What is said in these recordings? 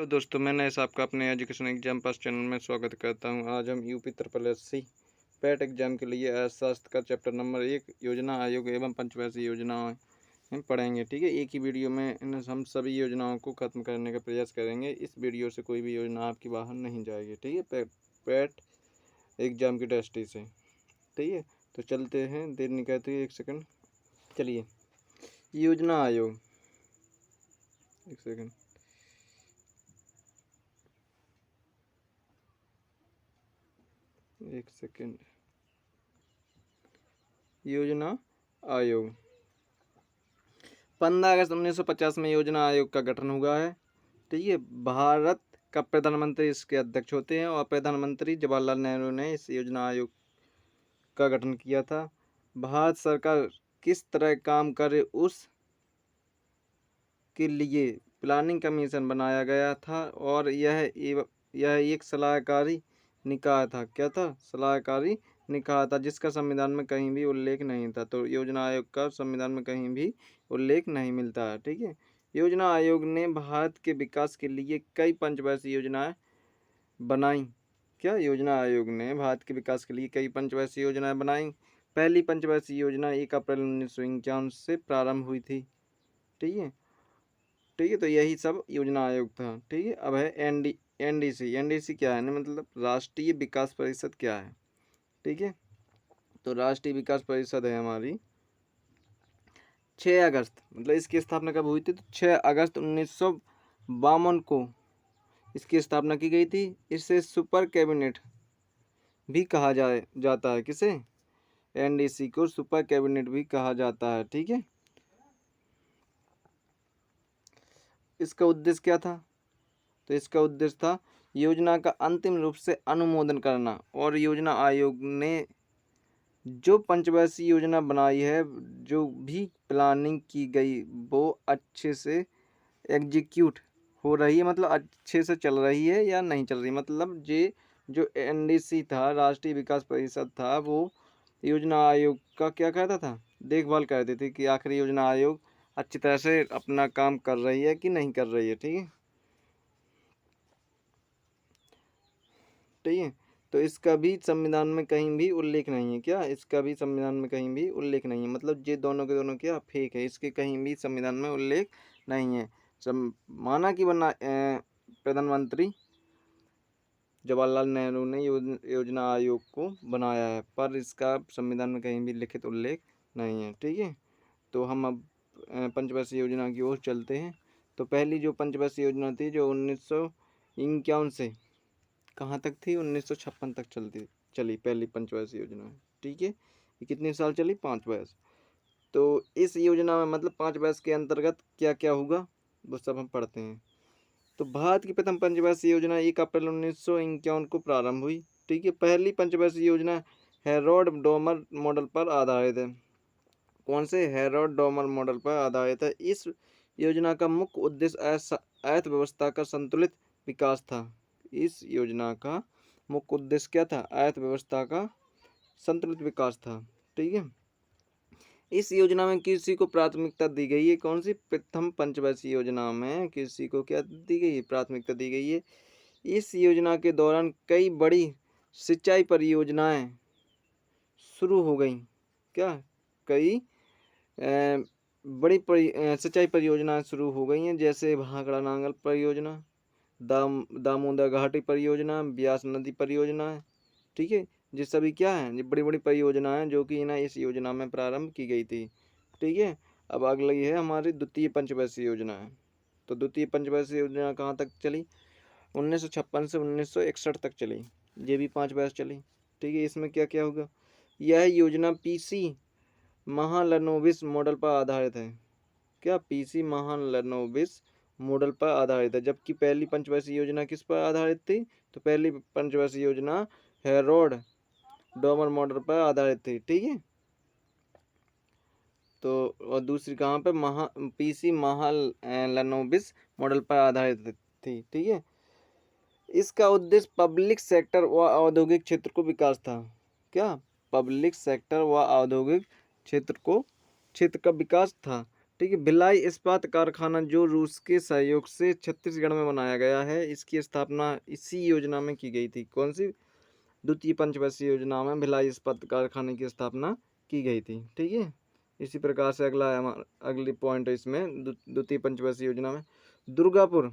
Hello दोस्तों, मैं नरेश आपका अपने एजुकेशन एग्जाम पास चैनल में स्वागत करता हूं। आज हम UP triple SC PAT exam के लिए अर्थशास्त्र का चैप्टर नंबर 1 योजना आयोग एवं पंचवर्षीय योजनाएं हम पढ़ेंगे। ठीक है, एक ही वीडियो में हम सभी योजनाओं को खत्म करने का प्रयास करेंगे। इस वीडियो से कोई भी योजना आपकी बाहर नहीं जाएगी। ठीक है, पैट एग्जाम की दृष्टि से। ठीक है, तो चलते हैं, देर नहीं करते, एक सेकंड। चलिए, योजना आयोग, एक सेकंड। योजना आयोग 15 अगस्त 1950 में योजना आयोग का गठन हुआ है। ठीक है, भारत का प्रधानमंत्री इसके अध्यक्ष होते हैं और प्रधानमंत्री जवाहरलाल नेहरू ने इस योजना आयोग का गठन किया था। भारत सरकार किस तरह काम करे उस के लिए प्लानिंग कमीशन बनाया गया था और यह एक सलाहकारी निकाय था। क्या था? सलाहकारी निकाय था, जिसका संविधान में कहीं भी उल्लेख नहीं था। तो योजना आयोग का संविधान में कहीं भी उल्लेख नहीं मिलता है। ठीक है, योजना आयोग ने भारत के विकास के लिए कई पंचवर्षीय योजनाएं बनाई। क्या? योजना आयोग ने भारत के विकास के लिए कई पंचवर्षीय योजनाएं बनाई। पहली पंचवर्षीय योजना 1 अप्रैल 1951 से प्रारंभ हुई थी। ठीक है, तो यही सब योजना आयोग था। ठीक है, अब है एनडीसी। एनडीसी क्या है? मतलब राष्ट्रीय विकास परिषद क्या है? ठीक है, तो राष्ट्रीय विकास परिषद है हमारी 6 अगस्त, मतलब इसकी स्थापना कब हुई थी? तो 6 अगस्त 1952 को इसकी स्थापना की गई थी। इसे सुपर कैबिनेट भी कहा जाता है। किसे? एनडीसी को सुपर कैबिनेट भी कहा जाता है। ठीक है, इसका उद्देश्य क्या था? तो इसका उद्देश्य था योजना का अंतिम रूप से अनुमोदन करना, और योजना आयोग ने जो पंचवर्षीय योजना बनाई है, जो भी प्लानिंग की गई, वो अच्छे से एग्जीक्यूट हो रही है, मतलब अच्छे से चल रही है या नहीं चल रही। मतलब ये जो एनडीसी था, राष्ट्रीय विकास परिषद था, वो योजना आयोग का क्या करता था? देखभाल करते थे कि आखिर योजना आयोग अच्छी तरह से अपना काम कर रही है कि नहीं कर रही है। ठीक है, ठीक है, तो इसका भी संविधान में कहीं भी उल्लेख नहीं है। क्या? इसका भी संविधान में कहीं भी उल्लेख नहीं है। मतलब ये दोनों के दोनों क्या फेक है, इसके कहीं भी संविधान में उल्लेख नहीं है। माना कि प्रधानमंत्री जवाहरलाल नेहरू ने योजना आयोग को बनाया है, पर इसका संविधान में कहीं भी लिखित उल्लेख नहीं है। ठीक है, तो हम अब पंचवर्षीय योजना की ओर चलते हैं। तो पहली जो पंचवर्षीय योजना थी, जो 1951 से कहाँ तक थी? 1956 तक चली पहली पंचवर्षीय योजना। ठीक है, ये कितने साल चली? 5 वर्ष। तो इस योजना में मतलब 5 वर्ष के अंतर्गत क्या क्या होगा, वो सब हम पढ़ते हैं। तो भारत की प्रथम पंचवर्षीय योजना 1 अप्रैल 1951 को प्रारंभ हुई। ठीक है, पहली पंचवर्षीय योजना हेरोल्ड डोमर मॉडल पर आधारित है। कौन से? हेरोल्ड डोमर मॉडल पर आधारित है। इस योजना का मुख्य उद्देश्य अर्थव्यवस्था का संतुलित विकास था। इस योजना का मुख्य उद्देश्य क्या था? अर्थव्यवस्था का संतुलित विकास था। ठीक है, इस योजना में कृषि को प्राथमिकता दी गई है। कौन सी? प्रथम पंचवर्षीय योजना में कृषि को क्या दी गई है? प्राथमिकता दी गई है। इस योजना के दौरान कई बड़ी सिंचाई परियोजनाएं शुरू हो गई। क्या? कई सिंचाई परियोजनाएं शुरू हो गई हैं, जैसे भाखड़ा नांगल परियोजना, दामोदर घाटी परियोजना, ब्यास नदी परियोजना है। ठीक है, ये सभी क्या है? ये बड़ी बड़ी परियोजनाएं जो कि ना इस योजना में प्रारंभ की गई थी। ठीक है, अब अगली है हमारी द्वितीय पंचवर्षीय योजना है। तो द्वितीय पंचवर्षीय योजना कहाँ तक चली? 1956 से 1961 तक चली। ये भी 5 वर्ष चली। ठीक है, इसमें क्या क्या होगा? यह योजना पीसी महालनोबिस मॉडल पर आधारित है। क्या? पीसी महालनोबिस मॉडल पर आधारित है। जबकि पहली पंचवर्षीय योजना किस पर आधारित थी? तो पहली पंचवर्षीय योजना हेरोल्ड डोमर मॉडल पर आधारित थी। ठीक है, तो और दूसरी कहाँ पे? पीसी महालनोबिस मॉडल पर आधारित थी। ठीक है, इसका उद्देश्य पब्लिक सेक्टर व औद्योगिक क्षेत्र को विकास था। क्या? पब्लिक सेक्टर व औद्योगिक क्षेत्र का विकास था। ठीक है। भिलाई इस्पात कारखाना जो रूस के सहयोग से छत्तीसगढ़ में बनाया गया है, इसकी स्थापना इसी योजना में की गई थी। कौन सी? द्वितीय पंचवर्षीय योजना में भिलाई इस्पात कारखाने की स्थापना की गई थी। ठीक है। इसी प्रकार से अगला है हमारा अगली पॉइंट है इसमें द्वितीय पंचवर्षीय योजना में दुर्गापुर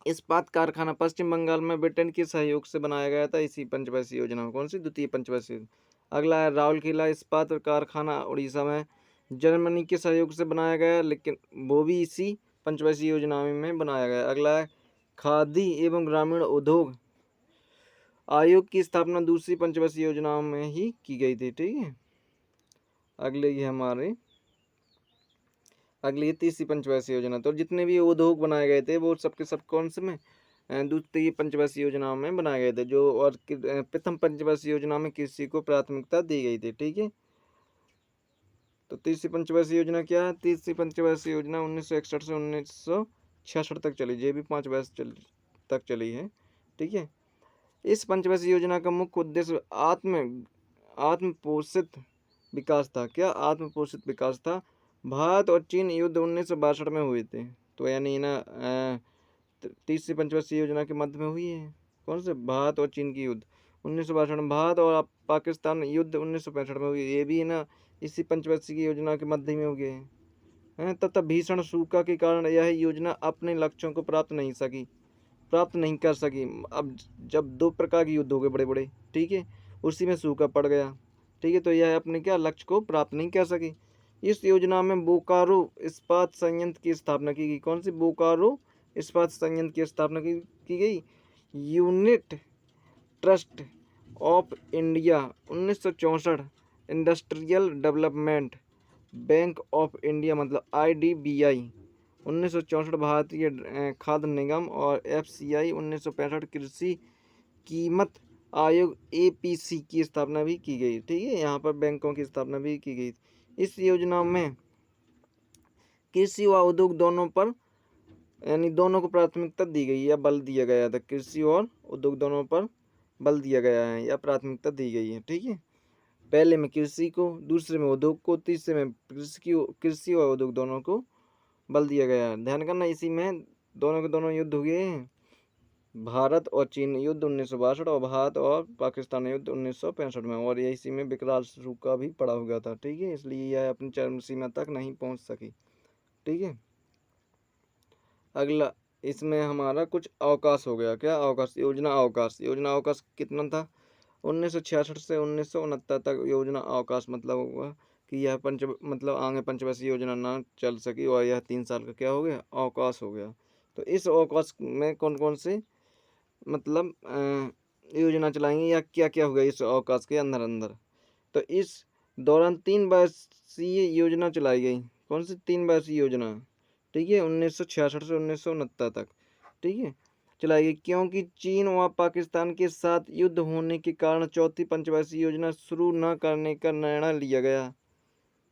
इस्पात कारखाना पश्चिम बंगाल में ब्रिटेन के सहयोग से बनाया गया था इसी पंचवर्षीय योजना में। कौन सी? द्वितीय पंचवर्षीय। अगला है राउरकेला इस्पात कारखाना उड़ीसा में जर्मनी के सहयोग से बनाया गया, लेकिन वो भी इसी पंचवर्षीय योजना में बनाया गया। अगला है खादी एवं ग्रामीण उद्योग आयोग की स्थापना दूसरी पंचवर्षीय योजना में ही की गई थी। ठीक है। अगले ये हमारे अगली तीसरी पंचवर्षीय योजना। तो जितने भी उद्योग बनाए गए थे वो सबके सब कौन से में? द्वितीय पंचवर्षीय योजना में बनाए गए थे। जो और प्रथम पंचवर्षीय योजना में कृषि को प्राथमिकता दी गई थी। ठीक है। तो तीसरी पंचवर्षीय योजना क्या है? तीसरी पंचवर्षीय योजना 1961 से 1966 तक चली, ये भी 5 वर्ष तक चली है। ठीक है। इस पंचवर्षीय योजना का मुख्य उद्देश्य आत्म पोषित विकास था। क्या? आत्म पोषित विकास था। भारत और चीन युद्ध 1962 में हुए थे। तो यानी ना तीसरी पंचवर्षीय योजना के मध्य में हुई है। कौन से? भारत और चीन की युद्ध 1962 में। भारत और पाकिस्तान युद्ध 1965 में हुई। ये भी है ना इसी पंचवर्षीय की योजना के मध्य में हो गए हैं। तथा भीषण सूखा के कारण यह योजना अपने लक्ष्यों को प्राप्त नहीं कर सकी। अब जब 2 प्रकार के युद्ध हो गए बड़े बड़े, ठीक है, उसी में सूखा पड़ गया। ठीक है। तो यह अपने क्या लक्ष्य को प्राप्त नहीं कर सकी। इस योजना में बोकारो इस्पात संयंत्र की स्थापना की गई। कौन सी? बोकारो इस्पात संयंत्र की स्थापना की गई। Unit trust of India 1964, industrial development bank of India मतलब IDBI 1964, भारतीय खाद्य निगम और FCI 1965, कृषि कीमत आयोग APC की स्थापना भी की गई। ठीक है। यहाँ पर बैंकों की स्थापना भी की गई। इस योजना में कृषि व उद्योग दोनों पर यानी दोनों को प्राथमिकता दी गई या बल दिया गया था। कृषि और उद्योग दोनों पर बल दिया गया है या प्राथमिकता दी गई है। ठीक है। पहले में कृषि को, दूसरे में उद्योग को, तीसरे में कृषि और उद्योग दोनों को बल दिया गया है। ध्यान करना इसी में दोनों के दोनों युद्ध हुए हैं। भारत और चीन युद्ध 1962 और भारत और पाकिस्तान युद्ध 1965 में, और इसी में विकराल सूखा भी पड़ा हुआ था। ठीक है। इसलिए यह अपनी चरम सीमा तक नहीं पहुंच सकी। ठीक है। अगला इसमें हमारा कुछ अवकाश हो गया। क्या? अवकाश योजना अवकाश कितना था? 1966 से 1969 तक योजना अवकाश मतलब होगा कि यह मतलब आगे पंचवर्षीय योजना ना चल सकी और यह 3 साल का क्या हो गया? अवकाश हो गया। तो इस अवकाश में कौन कौन से मतलब योजना चलाएंगे या क्या क्या होगा इस अवकाश के अंदर? तो इस दौरान 3 वर्षीय योजना चलाई गई। कौन सी 3 वर्षीय योजना? ठीक है। 1966 से 1969 तक। ठीक है, चलाई गई, क्योंकि चीन व पाकिस्तान के साथ युद्ध होने के कारण चौथी पंचवर्षीय योजना शुरू न करने का निर्णय लिया गया।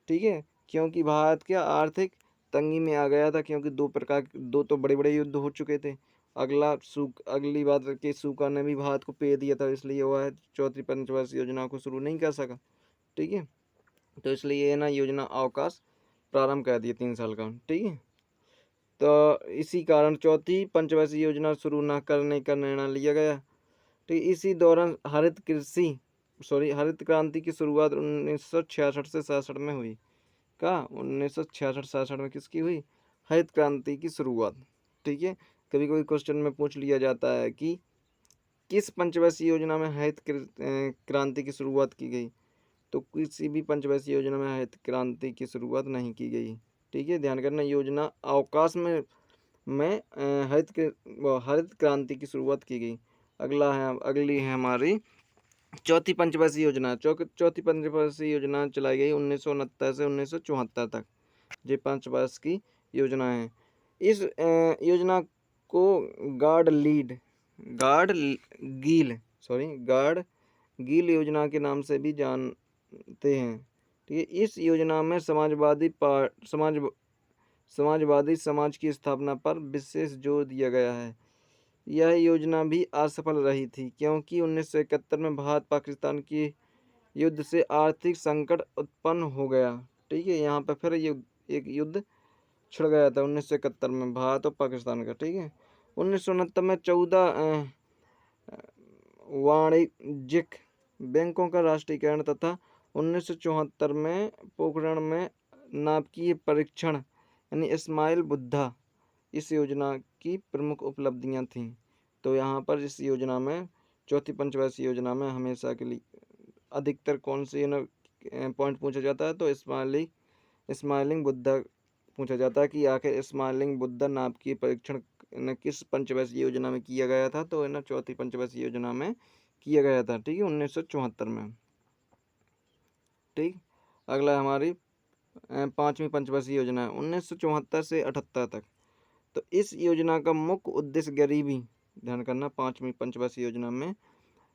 ठीक है, क्योंकि भारत क्या आर्थिक तंगी में आ गया था, क्योंकि दो तो बड़े बड़े युद्ध हो चुके थे। अगली बात कि सूखा ने भी भारत को पे दिया था, इसलिए वह चौथी पंचवर्षीय योजना को शुरू नहीं कर सका। ठीक है, तो इसलिए ये ना योजना अवकाश प्रारंभ कर दिया 3 साल का। ठीक है, तो इसी कारण चौथी पंचवर्षीय योजना शुरू न करने का निर्णय लिया गया। तो इसी दौरान हरित क्रांति की शुरुआत 1966 से 67 में हुई। का 1966-67 में किसकी हुई? हरित क्रांति की शुरुआत। ठीक है, कभी कभी क्वेश्चन में पूछ लिया जाता है कि किस पंचवर्षीय योजना में हरित क्रांति की शुरुआत की गई, तो किसी भी पंचवर्षीय योजना में हरित क्रांति की शुरुआत नहीं की गई। ठीक है, ध्यान करना, योजना अवकाश में हरित क्रांति की शुरुआत की गई। अगली है हमारी चौथी पंचवर्षीय योजना। चौथी पंचवर्षीय योजना चलाई गई 1969 से 1974 तक। ये 5 वर्ष की योजना है। इस योजना को गार्ड गील योजना के नाम से भी जानते हैं। ठीक है, इस योजना में समाजवादी समाज की स्थापना पर विशेष जोर दिया गया है। यह योजना भी असफल रही थी, क्योंकि 1971 में भारत पाकिस्तान के युद्ध से आर्थिक संकट उत्पन्न हो गया। ठीक है, यहाँ पर फिर एक युद्ध छिड़ गया था 1971 में भारत और पाकिस्तान का। ठीक है, 1969 में 14 वाणिज्यिक बैंकों का राष्ट्रीयकरण तथा 1974 में पोखरण में नाभिकीय परीक्षण यानी इस्माइल बुद्धा इस योजना की प्रमुख उपलब्धियां थीं। तो यहाँ पर इस योजना में चौथी पंचवर्षीय योजना में हमेशा के लिए अधिकतर कौन सी पॉइंट पूछा जाता है, तो स्माइलिंग बुद्धा पूछा जाता है कि आखिर स्माइलिंग बुद्धा नाभिकीय परीक्षण किस पंचवर्षीय योजना में किया गया था, तो ना चौथी पंचवर्षीय योजना में किया गया था। ठीक है, 1974 में। ठीक, अगला हमारी पांचवी पंचवर्षीय योजना है 1974 से 78 तक। तो इस योजना का मुख्य उद्देश्य गरीबी, ध्यान करना, पांचवी पंचवर्षीय योजना में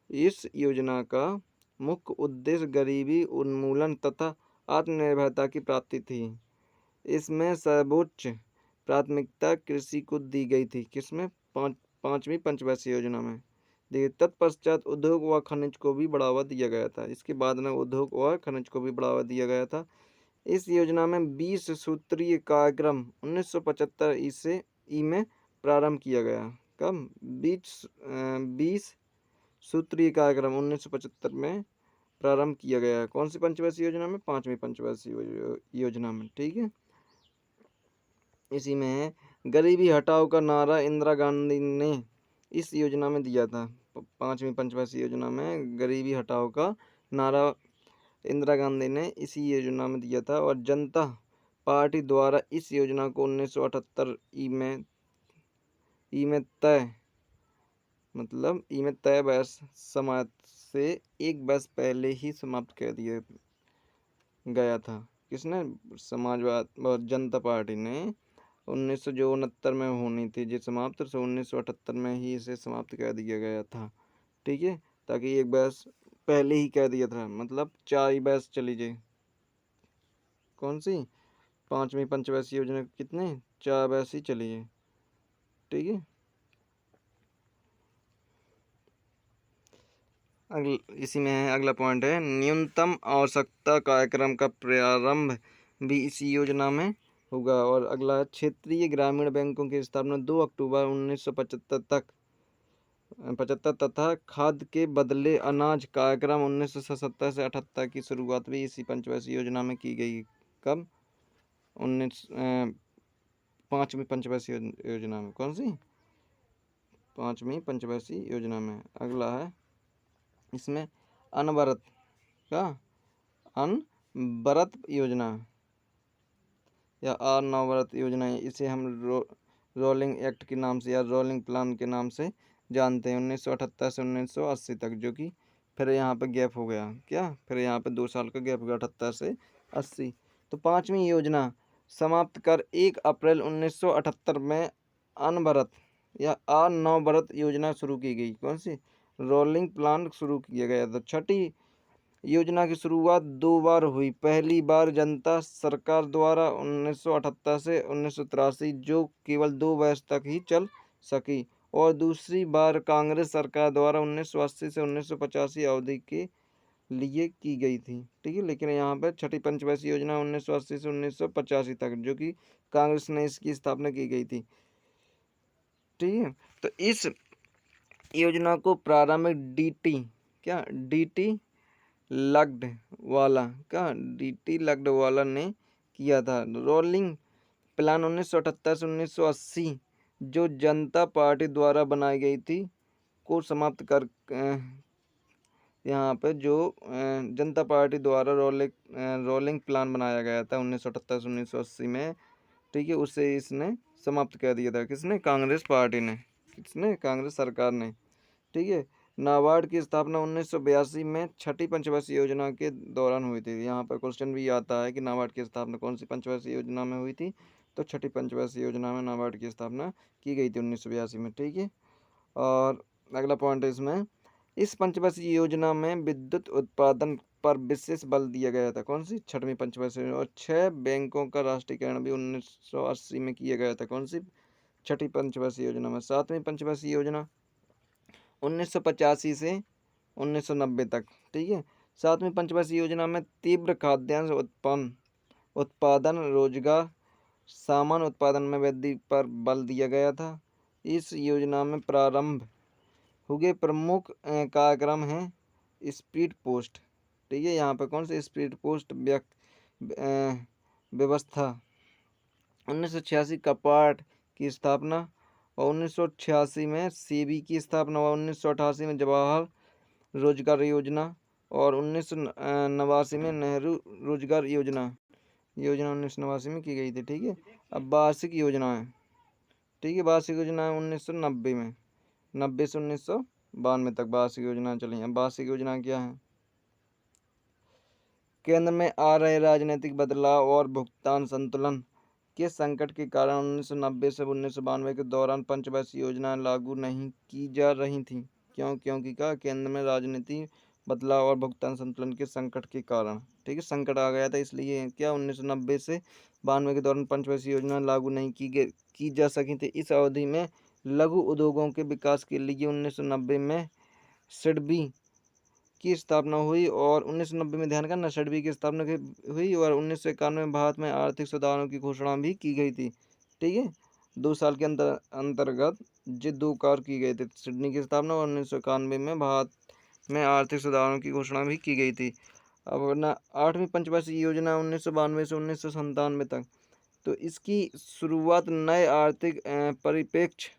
इस योजना का मुख्य उद्देश्य गरीबी उन्मूलन तथा आत्मनिर्भरता की प्राप्ति थी। इसमें सर्वोच्च प्राथमिकता कृषि को दी गई थी। किसमें? पांचवी पंचवर्षीय योजना में दी। तत्पश्चात उद्योग व खनिज को भी बढ़ावा दिया गया था। इसके बाद में उद्योग और खनिज को भी बढ़ावा दिया गया था। इस योजना में 20 सूत्रीय कार्यक्रम 1975 ईस्वी में प्रारंभ किया गया। कब? 20 सूत्रीय कार्यक्रम 1975 में प्रारंभ किया गया है। कौन सी पंचवर्षीय योजना में? पांचवी पंचवर्षीय योजना में। ठीक है, इसी में है गरीबी हटाओ का नारा इंदिरा गांधी ने इस योजना में दिया था। पांचवी पंचवर्षीय योजना में गरीबी हटाओ का नारा इंदिरा गांधी ने इसी योजना में दिया था। और जनता पार्टी द्वारा इस योजना को 1978 ई में तय वर्ष समाप्त से एक वर्ष पहले ही समाप्त कर दिया गया था। किसने? समाजवाद जनता पार्टी ने 1969 में होनी थी जी समाप्त, तो 1978 में ही इसे समाप्त कर दिया गया था। ठीक है, ताकि एक वर्ष पहले ही कह दिया था, मतलब 4 वर्ष चली जाए। कौन सी? पांचवी पंचवर्षीय योजना कितने? 4 वर्ष ही चली जाए। ठीक है, इसी में है अगला पॉइंट है न्यूनतम आवश्यकता कार्यक्रम का प्रारंभ भी इसी योजना में होगा। और अगला है क्षेत्रीय ग्रामीण बैंकों की स्थापना 2 अक्टूबर 1975 तथा खाद्य के बदले अनाज कार्यक्रम 1977 से 78 की शुरुआत भी इसी पंचवर्षीय योजना में की गई। कब? पांचवी पंचवर्षीय योजना में। कौन सी? पांचवी पंचवर्षीय योजना में। अगला है इसमें अनवरत योजना या अनवरत योजना, इसे हम रोलिंग एक्ट के नाम से या रोलिंग प्लान के नाम से जानते हैं। 1978 से 1980 तक, जो कि फिर यहाँ पे गैप हो गया। क्या? फिर यहाँ पे 2 साल का गैप हो गया, 78 से 80। तो पांचवी योजना समाप्त कर 1 अप्रैल 1978 में अनवरत या अनवरत योजना शुरू की गई। कौन सी? रोलिंग प्लान शुरू किया गया था। छठी योजना की शुरुआत 2 बार हुई। पहली बार जनता सरकार द्वारा 1978 से 1983, जो केवल 2 वर्ष तक ही चल सकी, और दूसरी बार कांग्रेस सरकार द्वारा 1980 से 1985 अवधि के लिए की गई थी। ठीक है, लेकिन यहाँ पर छठी पंचवर्षीय योजना 1980 से 1985 तक, जो कि कांग्रेस ने इसकी स्थापना की गई थी। ठीक है, तो इस योजना को प्रारंभिक डीटी लग्डवाला ने किया था। रोलिंग प्लान 1978 से 1980 जो जनता पार्टी द्वारा बनाई गई थी को समाप्त कर यहाँ पे जो जनता पार्टी द्वारा रोलिंग प्लान बनाया गया था 1978 से 1980 में। ठीक है, उसे इसने समाप्त कर दिया था। किसने? कांग्रेस पार्टी ने। किसने? कांग्रेस सरकार ने। ठीक है, नाबार्ड की स्थापना 1982 में छठी पंचवर्षीय योजना के दौरान हुई थी। यहाँ पर क्वेश्चन भी आता है कि नाबार्ड की स्थापना कौन सी पंचवर्षीय योजना में हुई थी, तो छठी पंचवर्षीय योजना में नाबार्ड की स्थापना की गई थी 1982 में। ठीक है, और अगला पॉइंट है इसमें, इस पंचवर्षीय योजना में विद्युत उत्पादन पर विशेष बल दिया गया था। कौन सी? छठवीं पंचवर्षीय। और 6 बैंकों का राष्ट्रीयकरण भी 1980 में किया गया था। कौन सी? छठी पंचवर्षीय योजना में। सातवीं पंचवर्षीय योजना 1985 से 1990 तक। ठीक है, सातवीं पंचवर्षीय योजना में तीव्र खाद्यान्न उत्पादन रोजगार सामान उत्पादन में वृद्धि पर बल दिया गया था। इस योजना में प्रारंभ हुए प्रमुख कार्यक्रम हैं स्पीड पोस्ट। ठीक है, यहाँ पर कौन से स्पीड पोस्ट व्यवस्था, 1986 कपाट की स्थापना और 1986 में सेबी की स्थापना और 1988 में जवाहर रोजगार योजना और 1989 में नेहरू रोजगार योजना 1989 में की गई थी। ठीक है, अब वार्षिक योजनाएं। ठीक है, वार्षिक योजनाएं 1990 में, 90 से 1992 तक वार्षिक योजनाएं चली। अब वार्षिक योजना क्या है? केंद्र में आ रहे राजनीतिक बदलाव और भुगतान संतुलन के संकट के कारण 1990 से 1992 के दौरान पंचवर्षीय योजनाएं लागू नहीं की जा रही थीं। क्योंकि केंद्र में राजनीतिक बदलाव और भुगतान संतुलन के संकट के कारण, ठीक है, संकट आ गया था, इसलिए 1990 से 92 के दौरान पंचवर्षीय योजना लागू नहीं की जा सकी थी। इस अवधि में लघु उद्योगों के विकास के लिए 1990 में सिडबी की स्थापना हुई और 1990 में, ध्यान करना, सिडबी की स्थापना हुई और 1991 में भारत में आर्थिक सुधारों की घोषणा भी की गई थी। ठीक है, 2 साल के अंतर्गत ये 2 कार्य किए गए थे, सिडनी की स्थापना और 1991 में भारत में आर्थिक सुधारों की घोषणा भी की गई थी। अब ना 8वीं पंचवर्षीय योजना 1992 से 1997 तक, तो इसकी शुरुआत नए आर्थिक परिप्रेक्ष्य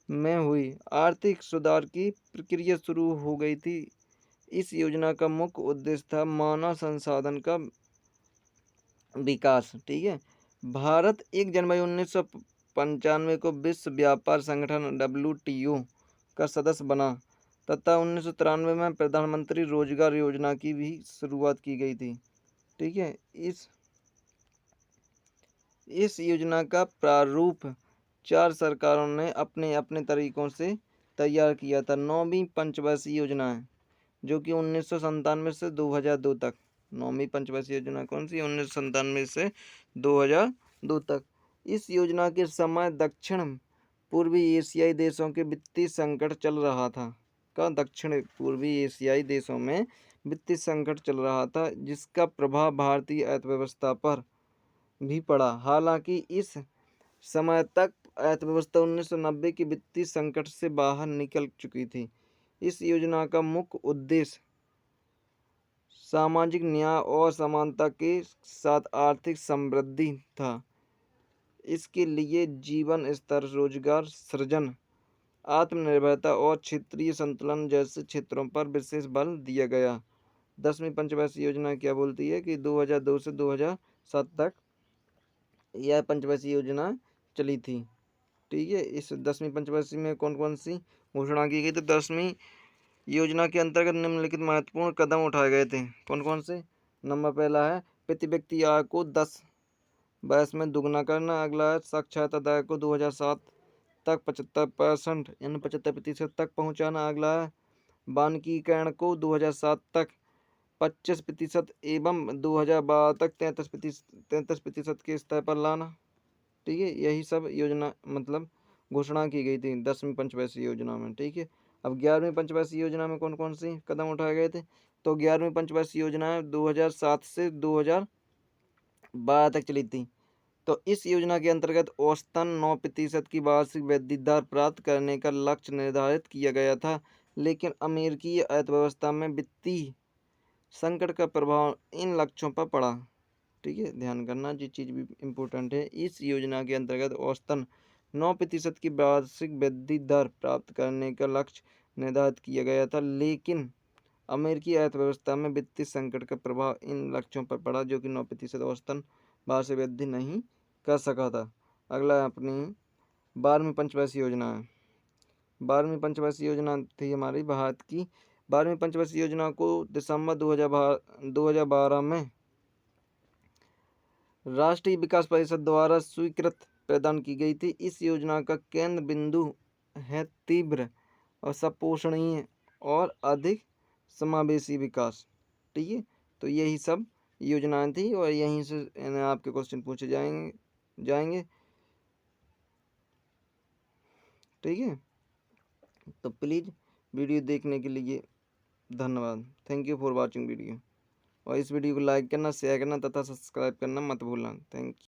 में हुई। आर्थिक सुधार की प्रक्रिया शुरू हो गई थी। इस योजना का मुख्य उद्देश्य था मानव संसाधन का विकास। ठीक है, भारत 1 जनवरी 1995 को विश्व व्यापार संगठन WTO का सदस्य बना तथा 1993 में प्रधानमंत्री रोजगार योजना की भी शुरुआत की गई थी। ठीक है, इस योजना का प्रारूप 4 सरकारों ने अपने अपने तरीकों से तैयार किया था। 9वीं पंचवर्षीय योजना है जो कि 1997 से 2002 तक। 9वीं पंचवर्षीय योजना कौन सी? 1997 से 2002 तक। इस योजना के समय दक्षिण पूर्वी एशियाई देशों के वित्तीय संकट चल रहा था। दक्षिण पूर्वी एशियाई देशों में वित्तीय संकट चल रहा था, जिसका प्रभाव भारतीय अर्थव्यवस्था पर भी पड़ा। हालांकि इस समय तक अर्थव्यवस्था 1990 के वित्तीय संकट से बाहर निकल चुकी थी। इस योजना का मुख्य उद्देश्य सामाजिक न्याय और समानता के साथ आर्थिक समृद्धि था। इसके लिए जीवन स्तर, रोजगार सृजन, आत्मनिर्भरता और क्षेत्रीय संतुलन जैसे क्षेत्रों पर विशेष बल दिया गया। 10वीं पंचवर्षीय योजना क्या बोलती है कि 2002 से 2007 तक यह पंचवर्षीय योजना चली थी। ठीक है, इस 10वीं पंचवर्षीय में कौन कौन सी घोषणा की गई? तो 10वीं योजना के अंतर्गत निम्नलिखित महत्वपूर्ण कदम उठाए गए थे। कौन कौन से? नंबर पहला है प्रति व्यक्ति आय को 10 वर्ष में दुगना करना। अगला है साक्षरता दर को 2007 तक 75% यानी 75% तक पहुंचाना। अगला है वानिकीकरण को 2007 तक 25% एवं 2012 तक 33% के स्तर पर लाना। ठीक है, यही सब योजना मतलब घोषणा की गई थी 10वीं पंचवर्षीय योजना में। ठीक है, अब 11वीं पंचवर्षीय योजना में कौन कौन सी कदम उठाए गए थे? तो 11वीं पंचवर्षीय योजना 2007 से 2012 तक चली थी। तो इस योजना के अंतर्गत औसतन 9% की वार्षिक वृद्धि दर प्राप्त करने का लक्ष्य निर्धारित किया गया था, लेकिन अमेरिकी अर्थव्यवस्था में वित्तीय संकट का प्रभाव इन लक्ष्यों पर पड़ा। ठीक है, ध्यान करना, ये चीज़ भी इम्पोर्टेंट है। इस योजना के अंतर्गत औसतन 9% की वार्षिक वृद्धि दर प्राप्त करने का लक्ष्य निर्धारित किया गया था, लेकिन अमेरिकी अर्थव्यवस्था में वित्तीय संकट का प्रभाव इन लक्ष्यों पर पड़ा, जो कि 9% औसतन वार्षिक वृद्धि नहीं कर सका था। अगला अपनी 12वीं पंचवर्षीय योजना है। 12वीं पंचवर्षीय योजना थी हमारी भारत की। 12वीं पंचवर्षीय योजना को दिसंबर 2012 में राष्ट्रीय विकास परिषद द्वारा स्वीकृत प्रदान की गई थी। इस योजना का केंद्र बिंदु है तीव्र और सपोषणीय और अधिक समावेशी विकास। ठीक है, तो यही सब योजनाएं थी और यहीं से आपके क्वेश्चन पूछे जाएंगे। ठीक है, तो प्लीज़ वीडियो देखने के लिए धन्यवाद। Thank you for watching video. और इस वीडियो को लाइक करना, शेयर करना तथा सब्सक्राइब करना मत भूलना। Thank you.